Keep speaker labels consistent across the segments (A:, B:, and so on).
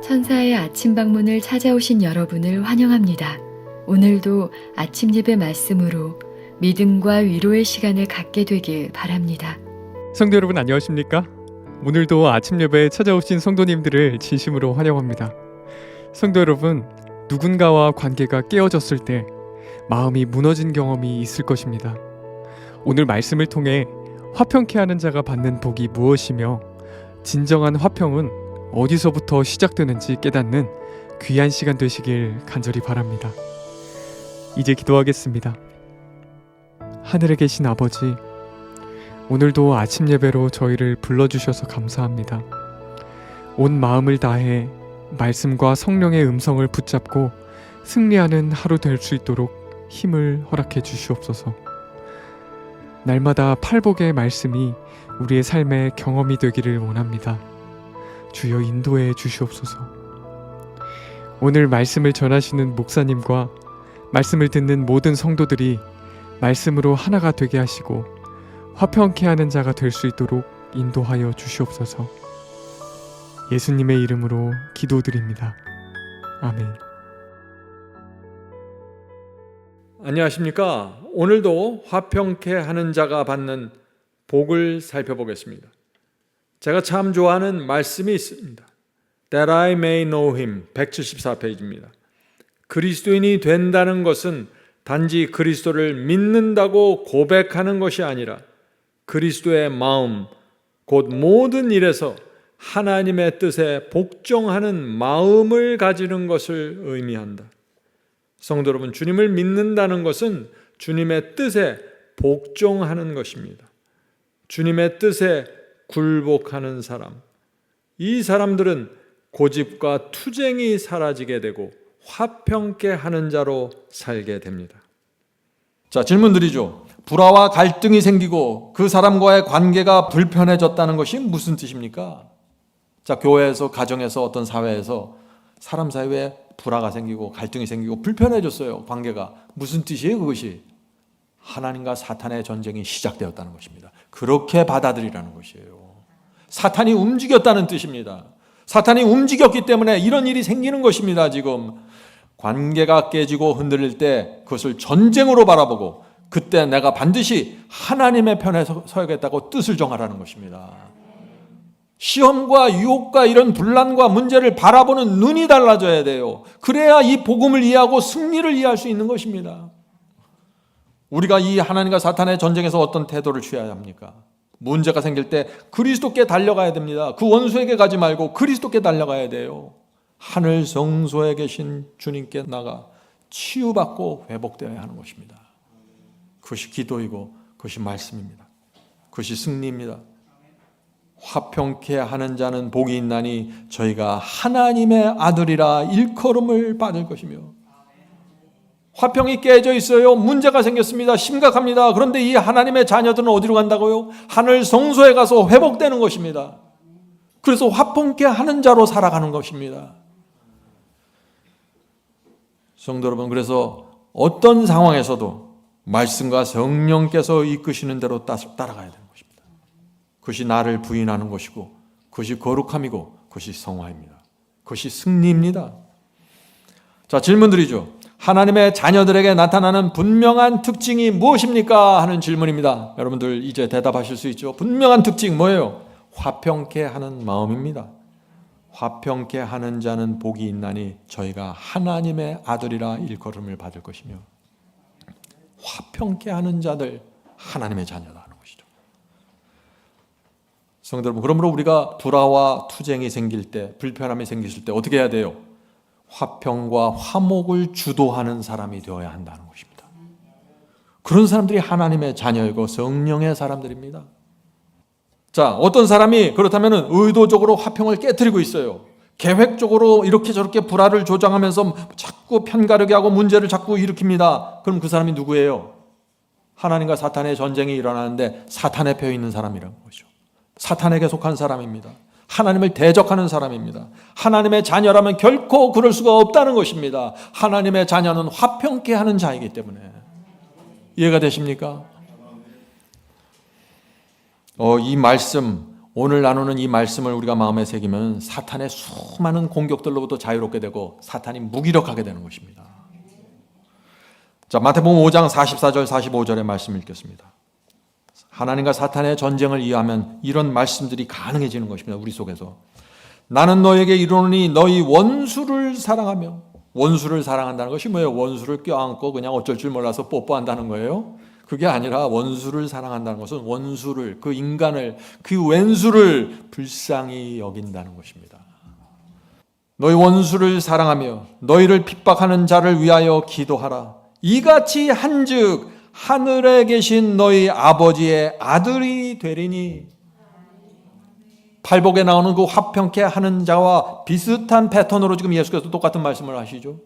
A: 천사의 아침 방문을 찾아오신 여러분을 환영합니다. 오늘도 아침 예배 말씀으로 믿음과 위로의 시간을 갖게 되길 바랍니다.
B: 성도 여러분 안녕하십니까? 오늘도 아침 예배에 찾아오신 성도님들을 진심으로 환영합니다. 성도 여러분, 누군가와 관계가 깨어졌을 때 마음이 무너진 경험이 있을 것입니다. 오늘 말씀을 통해 화평케 하는 자가 받는 복이 무엇이며 진정한 화평은 어디서부터 시작되는지 깨닫는 귀한 시간 되시길 간절히 바랍니다. 이제 기도하겠습니다. 하늘에 계신 아버지, 오늘도 아침 예배로 저희를 불러주셔서 감사합니다. 온 마음을 다해 말씀과 성령의 음성을 붙잡고 승리하는 하루 될 수 있도록 힘을 허락해 주시옵소서. 날마다 팔복의 말씀이 우리의 삶의 경험이 되기를 원합니다. 주여 인도해 주시옵소서. 오늘 말씀을 전하시는 목사님과 말씀을 듣는 모든 성도들이 말씀으로 하나가 되게 하시고 화평케 하는 자가 될 수 있도록 인도하여 주시옵소서. 예수님의 이름으로 기도드립니다. 아멘.
C: 안녕하십니까? 오늘도 화평케 하는 자가 받는 복을 살펴보겠습니다. 제가 참 좋아하는 말씀이 있습니다. That I may know him, 174페이지입니다. 그리스도인이 된다는 것은 단지 그리스도를 믿는다고 고백하는 것이 아니라 그리스도의 마음, 곧 모든 일에서 하나님의 뜻에 복종하는 마음을 가지는 것을 의미한다. 성도 여러분, 주님을 믿는다는 것은 주님의 뜻에 복종하는 것입니다. 주님의 뜻에 굴복하는 사람, 이 사람들은 고집과 투쟁이 사라지게 되고 화평케 하는 자로 살게 됩니다.
D: 자, 질문 드리죠. 불화와 갈등이 생기고 그 사람과의 관계가 불편해졌다는 것이 무슨 뜻입니까? 자, 교회에서, 가정에서, 어떤 사회에서 사람 사이에 불화가 생기고 갈등이 생기고 불편해졌어요. 관계가. 무슨 뜻이에요, 그것이? 하나님과 사탄의 전쟁이 시작되었다는 것입니다. 그렇게 받아들이라는 것이에요. 사탄이 움직였다는 뜻입니다. 사탄이 움직였기 때문에 이런 일이 생기는 것입니다. 지금 관계가 깨지고 흔들릴 때 그것을 전쟁으로 바라보고 그때 내가 반드시 하나님의 편에 서야겠다고 뜻을 정하라는 것입니다. 시험과 유혹과 이런 분란과 문제를 바라보는 눈이 달라져야 돼요. 그래야 이 복음을 이해하고 승리를 이해할 수 있는 것입니다. 우리가 이 하나님과 사탄의 전쟁에서 어떤 태도를 취해야 합니까? 문제가 생길 때 그리스도께 달려가야 됩니다. 그 원수에게 가지 말고 그리스도께 달려가야 돼요. 하늘 성소에 계신 주님께 나가 치유받고 회복되어야 하는 것입니다. 그것이 기도이고 그것이 말씀입니다. 그것이 승리입니다. 화평케 하는 자는 복이 있나니 저희가 하나님의 아들이라 일컬음을 받을 것이며. 화평이 깨져 있어요. 문제가 생겼습니다. 심각합니다. 그런데 이 하나님의 자녀들은 어디로 간다고요? 하늘 성소에 가서 회복되는 것입니다. 그래서 화평케 하는 자로 살아가는 것입니다. 성도 여러분, 그래서 어떤 상황에서도 말씀과 성령께서 이끄시는 대로 따라가야 되는 것입니다. 그것이 나를 부인하는 것이고 그것이 거룩함이고 그것이 성화입니다. 그것이 승리입니다. 자, 질문 드리죠. 하나님의 자녀들에게 나타나는 분명한 특징이 무엇입니까? 하는 질문입니다. 여러분들 이제 대답하실 수 있죠. 분명한 특징 뭐예요? 화평케 하는 마음입니다. 화평케 하는 자는 복이 있나니 저희가 하나님의 아들이라 일컬음을 받을 것이며. 화평케 하는 자들, 하나님의 자녀다 하는 것이죠. 성도 여러분, 그러므로 우리가 불화와 투쟁이 생길 때, 불편함이 생겼을 때 어떻게 해야 돼요? 화평과 화목을 주도하는 사람이 되어야 한다는 것입니다. 그런 사람들이 하나님의 자녀이고 성령의 사람들입니다. 자, 어떤 사람이 그렇다면 의도적으로 화평을 깨트리고 있어요. 계획적으로 이렇게 저렇게 불화를 조장하면서 자꾸 편가르게 하고 문제를 자꾸 일으킵니다. 그럼 그 사람이 누구예요? 하나님과 사탄의 전쟁이 일어나는데 사탄의 펴 있는 사람이라는 거죠. 사탄에게 속한 사람입니다. 하나님을 대적하는 사람입니다. 하나님의 자녀라면 결코 그럴 수가 없다는 것입니다. 하나님의 자녀는 화평케 하는 자이기 때문에. 이해가 되십니까? 이 말씀 오늘 나누는 이 말씀을 우리가 마음에 새기면 사탄의 수많은 공격들로부터 자유롭게 되고 사탄이 무기력하게 되는 것입니다. 자, 마태복음 5장 44절 45절의 말씀 읽겠습니다. 하나님과 사탄의 전쟁을 이해하면 이런 말씀들이 가능해지는 것입니다. 우리 속에서. 나는 너에게 이르노니 너희 원수를 사랑하며, 원수를 사랑한다는 것이 뭐예요? 원수를 껴안고 그냥 어쩔 줄 몰라서 뽀뽀한다는 거예요? 그게 아니라 원수를 사랑한다는 것은 원수를, 그 인간을, 그 왼수를 불쌍히 여긴다는 것입니다. 너희 원수를 사랑하며 너희를 핍박하는 자를 위하여 기도하라. 이같이 한즉 하늘에 계신 너희 아버지의 아들이 되리니. 팔복에 나오는 그 화평케 하는 자와 비슷한 패턴으로 지금 예수께서 똑같은 말씀을 하시죠.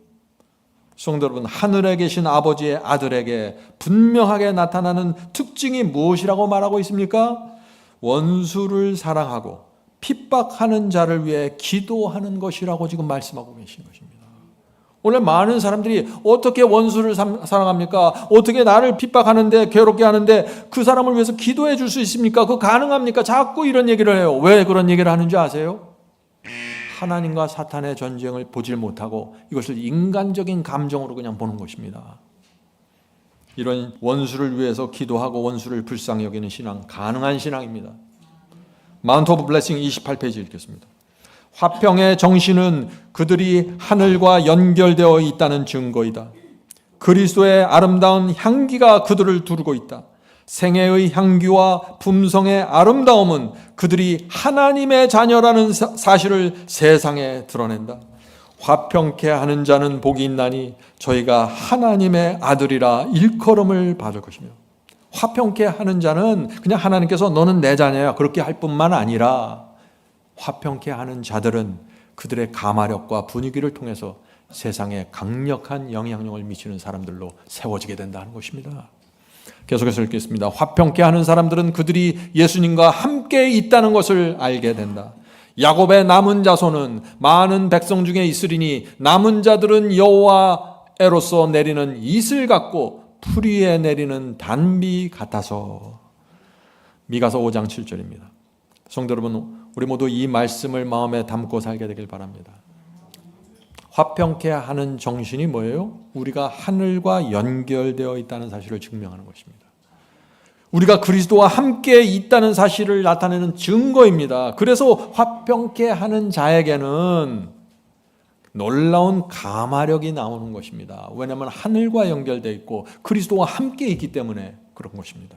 D: 성도 여러분, 하늘에 계신 아버지의 아들에게 분명하게 나타나는 특징이 무엇이라고 말하고 있습니까? 원수를 사랑하고 핍박하는 자를 위해 기도하는 것이라고 지금 말씀하고 계신 것입니다. 오늘 많은 사람들이 어떻게 원수를 사랑합니까? 어떻게 나를 핍박하는데, 괴롭게 하는데 그 사람을 위해서 기도해 줄 수 있습니까? 그거 가능합니까? 자꾸 이런 얘기를 해요. 왜 그런 얘기를 하는지 아세요? 하나님과 사탄의 전쟁을 보질 못하고 이것을 인간적인 감정으로 그냥 보는 것입니다. 이런 원수를 위해서 기도하고 원수를 불쌍히 여기는 신앙, 가능한 신앙입니다. 마운트 오브 블레싱 28페이지 읽겠습니다. 화평의 정신은 그들이 하늘과 연결되어 있다는 증거이다. 그리스도의 아름다운 향기가 그들을 두르고 있다. 생애의 향기와 품성의 아름다움은 그들이 하나님의 자녀라는 사실을 세상에 드러낸다. 화평케 하는 자는 복이 있나니 저희가 하나님의 아들이라 일컬음을 받을 것이며. 화평케 하는 자는 그냥 하나님께서 너는 내 자녀야 그렇게 할 뿐만 아니라 화평케 하는 자들은 그들의 가마력과 분위기를 통해서 세상에 강력한 영향력을 미치는 사람들로 세워지게 된다는 것입니다. 계속해서 읽겠습니다. 화평케 하는 사람들은 그들이 예수님과 함께 있다는 것을 알게 된다. 야곱의 남은 자손은 많은 백성 중에 있으리니 남은 자들은 여호와에로서 내리는 이슬 같고 풀 위에 내리는 단비 같아서. 미가서 5장 7절입니다. 성도 여러분, 우리 모두 이 말씀을 마음에 담고 살게 되길 바랍니다. 화평케 하는 정신이 뭐예요? 우리가 하늘과 연결되어 있다는 사실을 증명하는 것입니다. 우리가 그리스도와 함께 있다는 사실을 나타내는 증거입니다. 그래서 화평케 하는 자에게는 놀라운 가마력이 나오는 것입니다. 왜냐하면 하늘과 연결되어 있고 그리스도와 함께 있기 때문에 그런 것입니다.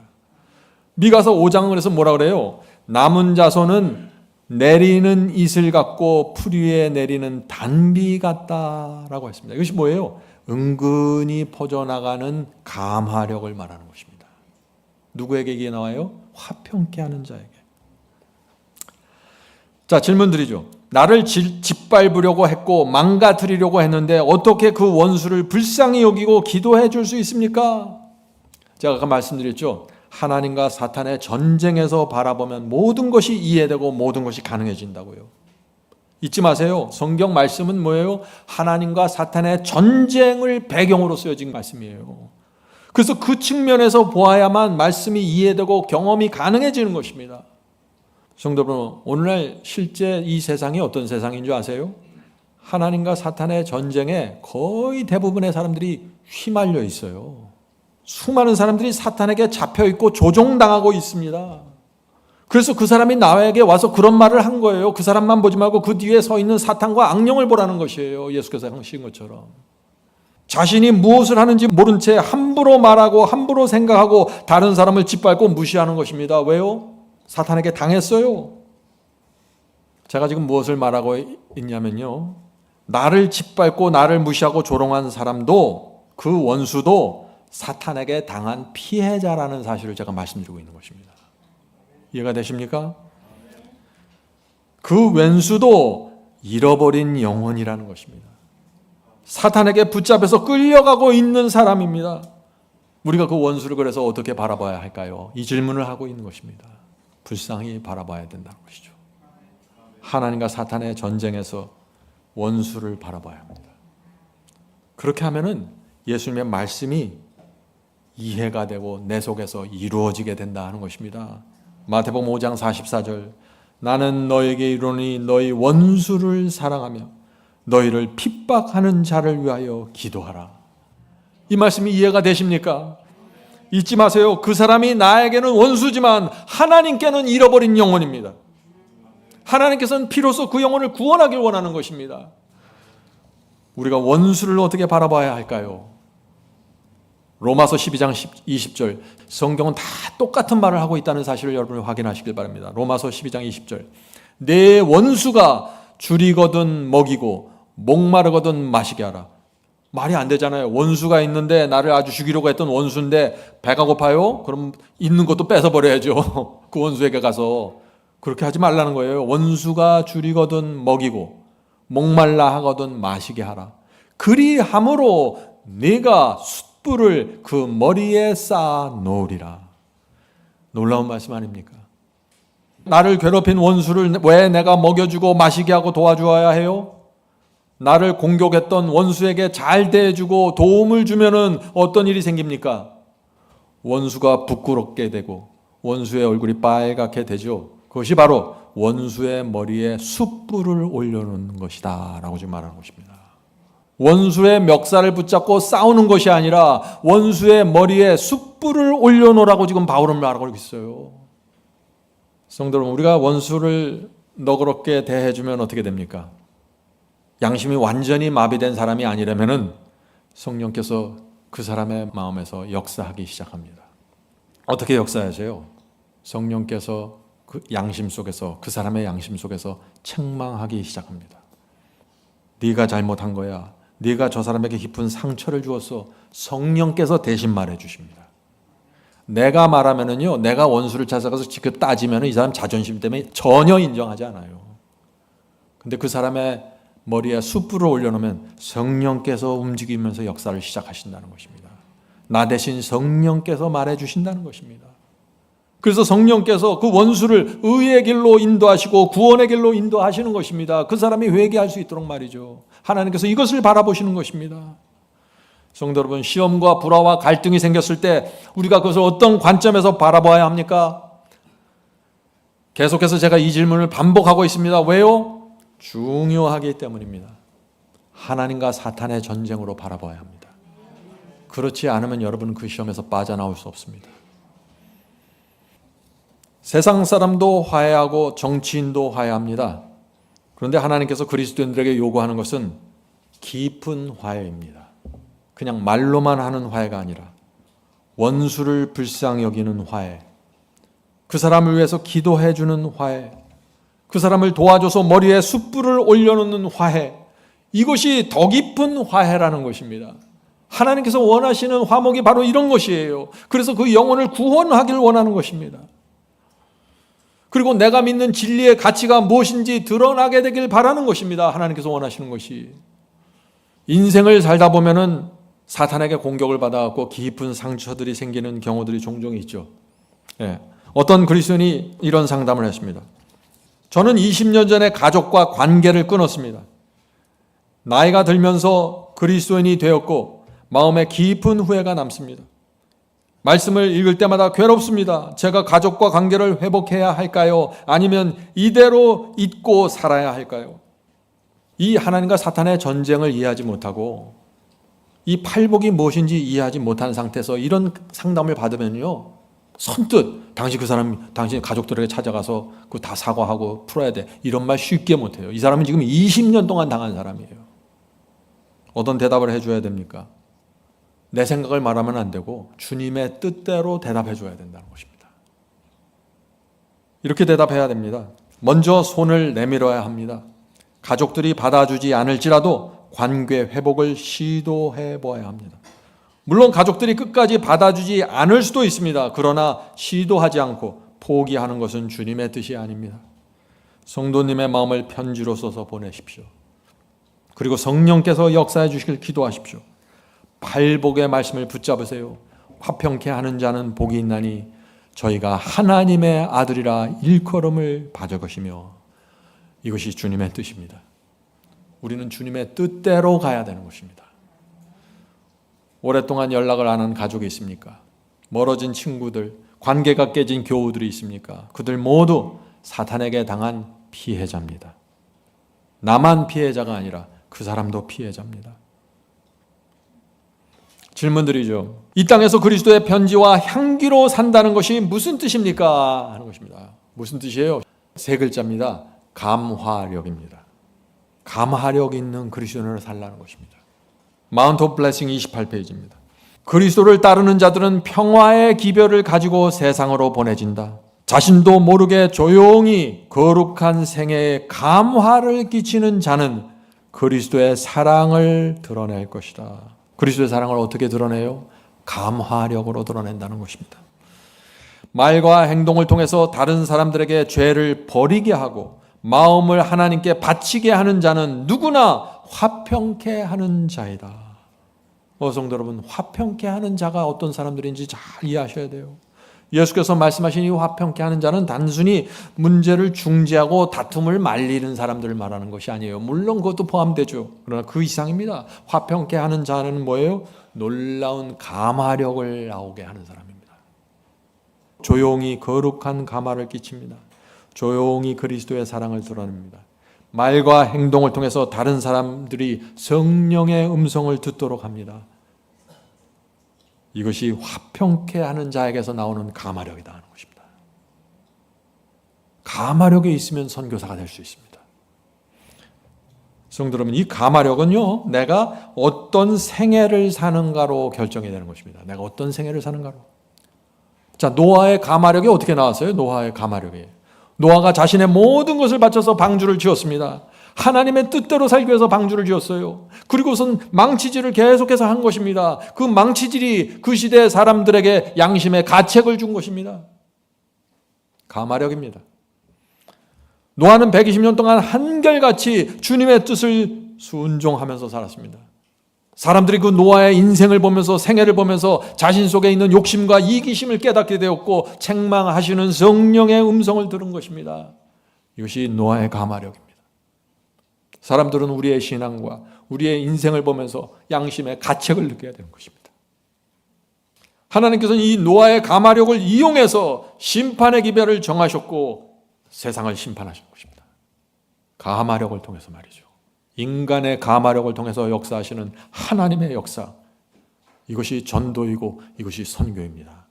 D: 미가서 5장을 해서 뭐라 그래요? 남은 자손은 내리는 이슬 같고 풀 위에 내리는 단비 같다라고 했습니다. 이것이 뭐예요? 은근히 퍼져나가는 감화력을 말하는 것입니다. 누구에게 이게 나와요? 화평케 하는 자에게. 자, 질문 드리죠. 나를 짓밟으려고 했고 망가뜨리려고 했는데 어떻게 그 원수를 불쌍히 여기고 기도해 줄 수 있습니까? 제가 아까 말씀드렸죠. 하나님과 사탄의 전쟁에서 바라보면 모든 것이 이해되고 모든 것이 가능해진다고요. 잊지 마세요. 성경 말씀은 뭐예요? 하나님과 사탄의 전쟁을 배경으로 쓰여진 말씀이에요. 그래서 그 측면에서 보아야만 말씀이 이해되고 경험이 가능해지는 것입니다. 성도 여러분, 오늘날 실제 이 세상이 어떤 세상인 줄 아세요? 하나님과 사탄의 전쟁에 거의 대부분의 사람들이 휘말려 있어요. 수많은 사람들이 사탄에게 잡혀있고 조종당하고 있습니다. 그래서 그 사람이 나에게 와서 그런 말을 한 거예요. 그 사람만 보지 말고 그 뒤에 서 있는 사탄과 악령을 보라는 것이에요. 예수께서 하신 것처럼. 자신이 무엇을 하는지 모른 채 함부로 말하고 함부로 생각하고 다른 사람을 짓밟고 무시하는 것입니다. 왜요? 사탄에게 당했어요. 제가 지금 무엇을 말하고 있냐면요. 나를 짓밟고 나를 무시하고 조롱한 사람도 그 원수도 사탄에게 당한 피해자라는 사실을 제가 말씀드리고 있는 것입니다. 이해가 되십니까? 그 왼수도 잃어버린 영혼이라는 것입니다. 사탄에게 붙잡혀서 끌려가고 있는 사람입니다. 우리가 그 원수를 그래서 어떻게 바라봐야 할까요? 이 질문을 하고 있는 것입니다. 불쌍히 바라봐야 된다는 것이죠. 하나님과 사탄의 전쟁에서 원수를 바라봐야 합니다. 그렇게 하면은 예수님의 말씀이 이해가 되고 내 속에서 이루어지게 된다 하는 것입니다. 마태복음 5장 44절 나는 너에게 이르노니 너희 원수를 사랑하며 너희를 핍박하는 자를 위하여 기도하라. 이 말씀이 이해가 되십니까? 잊지 마세요. 그 사람이 나에게는 원수지만 하나님께는 잃어버린 영혼입니다. 하나님께서는 비로소 그 영혼을 구원하길 원하는 것입니다. 우리가 원수를 어떻게 바라봐야 할까요? 로마서 12장 20절, 성경은 다 똑같은 말을 하고 있다는 사실을 여러분이 확인하시길 바랍니다. 로마서 12장 20절, 내 원수가 줄이거든 먹이고 목마르거든 마시게 하라. 말이 안 되잖아요. 원수가 있는데 나를 아주 죽이려고 했던 원수인데 배가 고파요? 그럼 있는 것도 뺏어버려야죠. 그 원수에게 가서. 그렇게 하지 말라는 거예요. 원수가 줄이거든 먹이고 목말라 하거든 마시게 하라. 그리함으로 네가 숯불을 그 머리에 쌓아 놓으리라. 놀라운 말씀 아닙니까? 나를 괴롭힌 원수를 왜 내가 먹여주고 마시게 하고 도와주어야 해요? 나를 공격했던 원수에게 잘 대해주고 도움을 주면은 어떤 일이 생깁니까? 원수가 부끄럽게 되고 원수의 얼굴이 빨갛게 되죠. 그것이 바로 원수의 머리에 숯불을 올려놓는 것이다 라고 지금 말하는 것입니다. 원수의 멱살을 붙잡고 싸우는 것이 아니라 원수의 머리에 숯불을 올려놓으라고 지금 바울은 말하고 있어요. 성도 여러분, 우리가 원수를 너그럽게 대해주면 어떻게 됩니까? 양심이 완전히 마비된 사람이 아니라면은 성령께서 그 사람의 마음에서 역사하기 시작합니다. 어떻게 역사하세요? 성령께서 그 양심 속에서, 그 사람의 양심 속에서 책망하기 시작합니다. 네가 잘못한 거야. 네가 저 사람에게 깊은 상처를 주었어. 성령께서 대신 말해 주십니다. 내가 말하면은요, 내가 원수를 찾아가서 직접 따지면은 이 사람 자존심 때문에 전혀 인정하지 않아요. 근데 그 사람의 머리에 숯불을 올려놓으면 성령께서 움직이면서 역사를 시작하신다는 것입니다. 나 대신 성령께서 말해 주신다는 것입니다. 그래서 성령께서 그 원수를 의의 길로 인도하시고 구원의 길로 인도하시는 것입니다. 그 사람이 회개할 수 있도록 말이죠. 하나님께서 이것을 바라보시는 것입니다. 성도 여러분, 시험과 불화와 갈등이 생겼을 때 우리가 그것을 어떤 관점에서 바라봐야 합니까? 계속해서 제가 이 질문을 반복하고 있습니다. 왜요? 중요하기 때문입니다. 하나님과 사탄의 전쟁으로 바라봐야 합니다. 그렇지 않으면 여러분은 그 시험에서 빠져나올 수 없습니다. 세상 사람도 화해하고 정치인도 화해합니다. 그런데 하나님께서 그리스도인들에게 요구하는 것은 깊은 화해입니다. 그냥 말로만 하는 화해가 아니라 원수를 불쌍히 여기는 화해, 그 사람을 위해서 기도해 주는 화해, 그 사람을 도와줘서 머리에 숯불을 올려놓는 화해, 이것이 더 깊은 화해라는 것입니다. 하나님께서 원하시는 화목이 바로 이런 것이에요. 그래서 그 영혼을 구원하기를 원하는 것입니다. 그리고 내가 믿는 진리의 가치가 무엇인지 드러나게 되길 바라는 것입니다. 하나님께서 원하시는 것이. 인생을 살다 보면은 사탄에게 공격을 받아갖고 깊은 상처들이 생기는 경우들이 종종 있죠. 예. 어떤 그리스도인이 이런 상담을 했습니다. 저는 20년 전에 가족과 관계를 끊었습니다. 나이가 들면서 그리스도인이 되었고 마음에 깊은 후회가 남습니다. 말씀을 읽을 때마다 괴롭습니다. 제가 가족과 관계를 회복해야 할까요? 아니면 이대로 잊고 살아야 할까요? 이 하나님과 사탄의 전쟁을 이해하지 못하고 이 팔복이 무엇인지 이해하지 못한 상태에서 이런 상담을 받으면요, 선뜻 당신 가족들에게 찾아가서 그 다 사과하고 풀어야 돼, 이런 말 쉽게 못해요. 이 사람은 지금 20년 동안 당한 사람이에요. 어떤 대답을 해줘야 됩니까? 내 생각을 말하면 안 되고 주님의 뜻대로 대답해 줘야 된다는 것입니다. 이렇게 대답해야 됩니다. 먼저 손을 내밀어야 합니다. 가족들이 받아주지 않을지라도 관계 회복을 시도해 보아야 합니다. 물론 가족들이 끝까지 받아주지 않을 수도 있습니다. 그러나 시도하지 않고 포기하는 것은 주님의 뜻이 아닙니다. 성도님의 마음을 편지로 써서 보내십시오. 그리고 성령께서 역사해 주시길 기도하십시오. 팔복의 말씀을 붙잡으세요. 화평케 하는 자는 복이 있나니 저희가 하나님의 아들이라 일컬음을 받을 것이며, 이것이 주님의 뜻입니다. 우리는 주님의 뜻대로 가야 되는 것입니다. 오랫동안 연락을 안 한 가족이 있습니까? 멀어진 친구들, 관계가 깨진 교우들이 있습니까? 그들 모두 사탄에게 당한 피해자입니다. 나만 피해자가 아니라 그 사람도 피해자입니다. 질문드리죠. 이 땅에서 그리스도의 편지와 향기로 산다는 것이 무슨 뜻입니까? 하는 것입니다. 무슨 뜻이에요? 세 글자입니다. 감화력입니다. 감화력 있는 그리스도인으로 살라는 것입니다. 마운트 오브 블레싱 28페이지입니다. 그리스도를 따르는 자들은 평화의 기별을 가지고 세상으로 보내진다. 자신도 모르게 조용히 거룩한 생애에 감화를 끼치는 자는 그리스도의 사랑을 드러낼 것이다. 그리스도의 사랑을 어떻게 드러내요? 감화력으로 드러낸다는 것입니다. 말과 행동을 통해서 다른 사람들에게 죄를 버리게 하고 마음을 하나님께 바치게 하는 자는 누구나 화평케 하는 자이다. 성도 여러분, 화평케 하는 자가 어떤 사람들인지 잘 이해하셔야 돼요. 예수께서 말씀하신 이 화평케 하는 자는 단순히 문제를 중재하고 다툼을 말리는 사람들을 말하는 것이 아니에요. 물론 그것도 포함되죠. 그러나 그 이상입니다. 화평케 하는 자는 뭐예요? 놀라운 감화력을 나오게 하는 사람입니다. 조용히 거룩한 감화를 끼칩니다. 조용히 그리스도의 사랑을 드러냅니다. 말과 행동을 통해서 다른 사람들이 성령의 음성을 듣도록 합니다. 이것이 화평케 하는 자에게서 나오는 감화력이다 하는 것입니다. 감화력이 있으면 선교사가 될 수 있습니다. 성도 여러분, 이 감화력은요, 내가 어떤 생애를 사는가로 결정이 되는 것입니다. 내가 어떤 생애를 사는가로. 자, 노아의 감화력이 어떻게 나왔어요? 노아의 감화력이. 노아가 자신의 모든 것을 바쳐서 방주를 지었습니다. 하나님의 뜻대로 살기 위해서 방주를 지었어요. 그리고선 망치질을 계속해서 한 것입니다. 그 망치질이 그 시대의 사람들에게 양심의 가책을 준 것입니다. 감화력입니다. 노아는 120년 동안 한결같이 주님의 뜻을 순종하면서 살았습니다. 사람들이 그 노아의 인생을 보면서 생애를 보면서 자신 속에 있는 욕심과 이기심을 깨닫게 되었고 책망하시는 성령의 음성을 들은 것입니다. 이것이 노아의 감화력입니다. 사람들은 우리의 신앙과 우리의 인생을 보면서 양심의 가책을 느껴야 되는 것입니다. 하나님께서는 이 노아의 감화력을 이용해서 심판의 기별을 정하셨고 세상을 심판하신 것입니다. 감화력을 통해서 말이죠. 인간의 감화력을 통해서 역사하시는 하나님의 역사, 이것이 전도이고 이것이 선교입니다.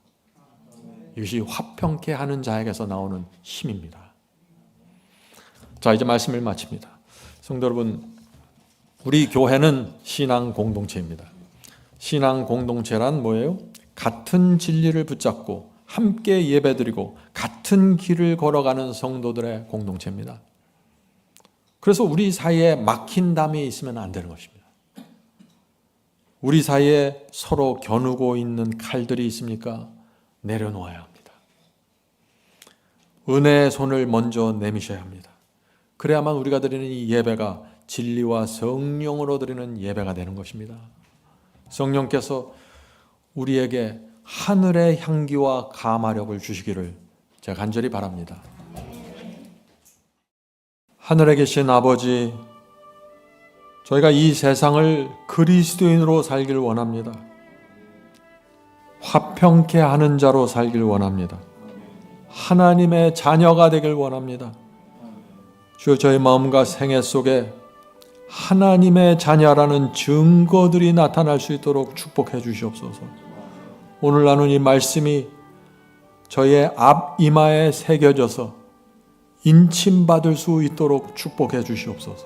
D: 이것이 화평케 하는 자에게서 나오는 힘입니다. 자, 이제 말씀을 마칩니다. 성도 여러분, 우리 교회는 신앙 공동체입니다. 신앙 공동체란 뭐예요? 같은 진리를 붙잡고 함께 예배드리고 같은 길을 걸어가는 성도들의 공동체입니다. 그래서 우리 사이에 막힌 담이 있으면 안 되는 것입니다. 우리 사이에 서로 겨누고 있는 칼들이 있습니까? 내려놓아야 합니다. 은혜의 손을 먼저 내미셔야 합니다. 그래야만 우리가 드리는 이 예배가 진리와 성령으로 드리는 예배가 되는 것입니다. 성령께서 우리에게 하늘의 향기와 감화력을 주시기를 제가 간절히 바랍니다. 하늘에 계신 아버지, 저희가 이 세상을 그리스도인으로 살길 원합니다. 화평케 하는 자로 살길 원합니다. 하나님의 자녀가 되길 원합니다. 주여, 저희 마음과 생애 속에 하나님의 자녀라는 증거들이 나타날 수 있도록 축복해 주시옵소서. 오늘 나눈 이 말씀이 저희의 앞이마에 새겨져서 인침받을 수 있도록 축복해 주시옵소서.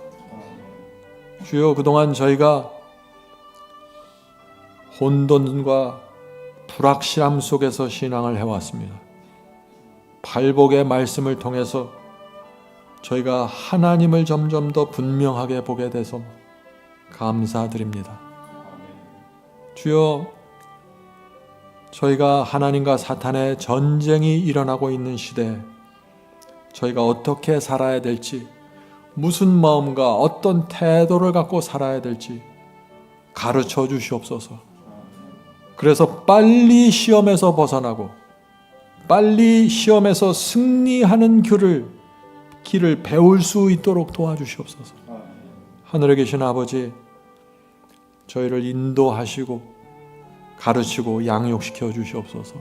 D: 주여, 그동안 저희가 혼돈과 불확실함 속에서 신앙을 해왔습니다. 발복의 말씀을 통해서 저희가 하나님을 점점 더 분명하게 보게 돼서 감사드립니다. 주여, 저희가 하나님과 사탄의 전쟁이 일어나고 있는 시대에 저희가 어떻게 살아야 될지, 무슨 마음과 어떤 태도를 갖고 살아야 될지 가르쳐 주시옵소서. 그래서 빨리 시험에서 벗어나고 빨리 시험에서 승리하는 길을 배울 수 있도록 도와주시옵소서. 하늘에 계신 아버지, 저희를 인도하시고 가르치고 양육시켜 주시옵소서.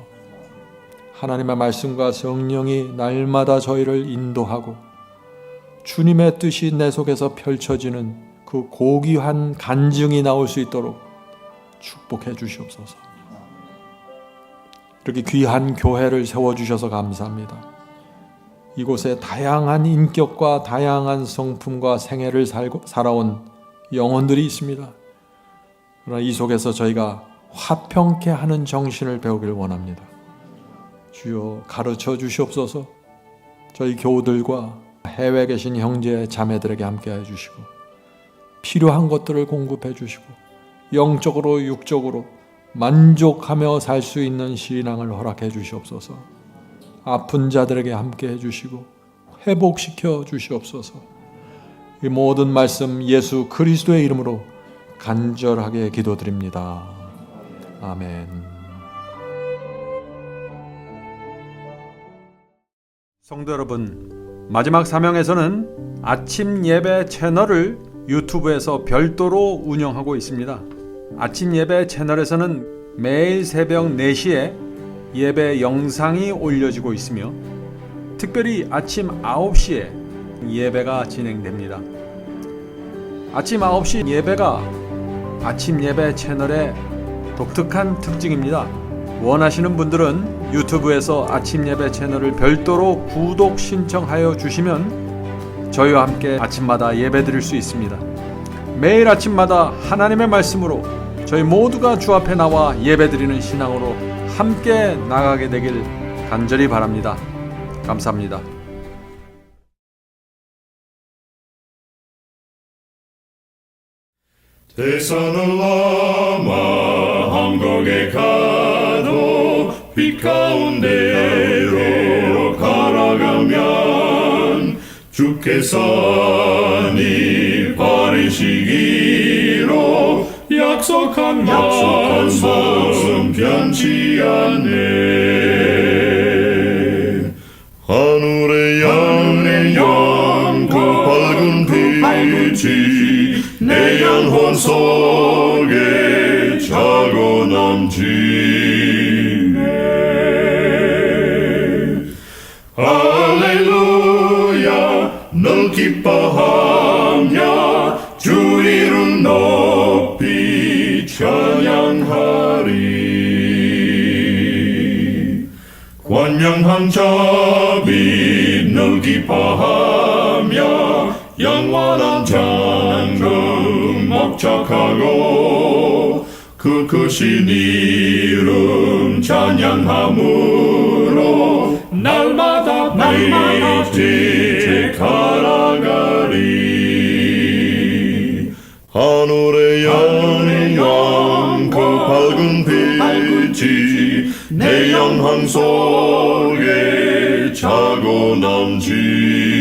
D: 하나님의 말씀과 성령이 날마다 저희를 인도하고 주님의 뜻이 내 속에서 펼쳐지는 그 고귀한 간증이 나올 수 있도록 축복해 주시옵소서. 이렇게 귀한 교회를 세워주셔서 감사합니다. 이곳에 다양한 인격과 다양한 성품과 생애를 살아온 영혼들이 있습니다. 그러나 이 속에서 저희가 화평케 하는 정신을 배우길 원합니다. 주여 가르쳐 주시옵소서. 저희 교우들과 해외에 계신 형제 자매들에게 함께해 주시고 필요한 것들을 공급해 주시고 영적으로 육적으로 만족하며 살 수 있는 신앙을 허락해 주시옵소서. 아픈 자들에게 함께해 주시고 회복시켜 주시옵소서. 이 모든 말씀 예수 그리스도의 이름으로 간절하게 기도드립니다. 아멘.
C: 성도 여러분, 마지막 사명에서는 아침 예배 채널을 유튜브에서 별도로 운영하고 있습니다. 아침 예배 채널에서는 매일 새벽 4시에 예배 영상이 올려지고 있으며 특별히 아침 9시에 예배가 진행됩니다. 아침 9시 예배가 아침 예배 채널의 독특한 특징입니다. 원하시는 분들은 유튜브에서 아침 예배 채널을 별도로 구독 신청하여 주시면 저희와 함께 아침마다 예배 드릴 수 있습니다. 매일 아침마다 하나님의 말씀으로 저희 모두가 주 앞에 나와 예배 드리는 신앙으로 함께 나가게 되길 간절히 바랍니다. 감사합니다.
E: 대산을 넘어 한국에 가도 빛 가운데로 걸어가면 주께서 네 버리시기로 약속한 말씀 변치 않네. 하늘의 양 그 밝은 빛이 내 영혼 속에 자고 넘치네. 할렐루야 널 기뻐하며 주 이름 높이 찬양하리. 관영한 자비 널 기뻐하며 영원한 장금 목적하고 그 크신 이름 찬양함으로 날마다 빛에 걸어가리. 하늘의 양 그 밝은 빛이 내 영혼 속에 차고 넘치